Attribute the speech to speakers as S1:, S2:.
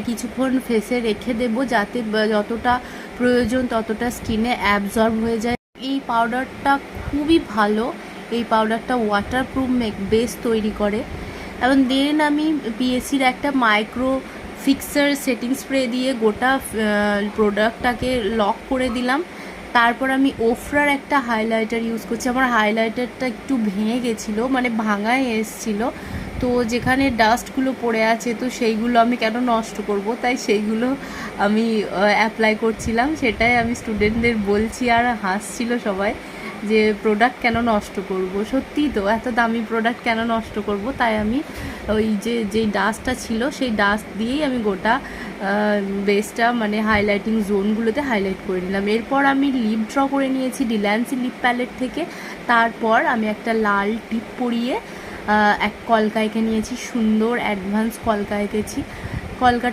S1: কিছুক্ষণ ফেসে রেখে দেবো যাতে যতটা প্রয়োজন ততটা স্কিনে অ্যাবজর্ব হয়ে যায়। এই পাউডারটা খুবই ভালো, এই পাউডারটা ওয়াটারপ্রুফ বেস তৈরি করে। এবং দেন আমি পিএসির একটা মাইক্রো ফিক্সার সেটিং স্প্রে দিয়ে গোটা প্রোডাক্টটাকে লক করে দিলাম। তারপর আমি ওফরার একটা হাইলাইটার ইউজ করছি। আমার হাইলাইটারটা একটু ভেঙে গেছিলো, মানে ভাঙায় এসছিলো, তো যেখানে ডাস্টগুলো পড়ে আছে তো সেইগুলো আমি কেন নষ্ট করব, তাই সেইগুলো আমি অ্যাপ্লাই করছিলাম। সেটাই আমি স্টুডেন্টদের বলছি আর হাসছিল সবাই যে প্রোডাক্ট কেন নষ্ট করব। সত্যিই তো, এত দামি প্রোডাক্ট কেন নষ্ট করব। তাই আমি ওই যেই ডাস্টটা ছিল সেই ডাস্ট দিয়েই আমি গোটা বেসটা মানে হাইলাইটিং জোনগুলোতে হাইলাইট করে নিলাম। এরপর আমি লিপ ড্র করে নিয়েছি ডিল্যান্সি লিপ প্যালেট থেকে। তারপর আমি একটা লাল টিপ পরিয়ে এক কলকা এঁকে নিয়েছি, সুন্দর অ্যাডভান্স কলকা এঁকেছি। কলকা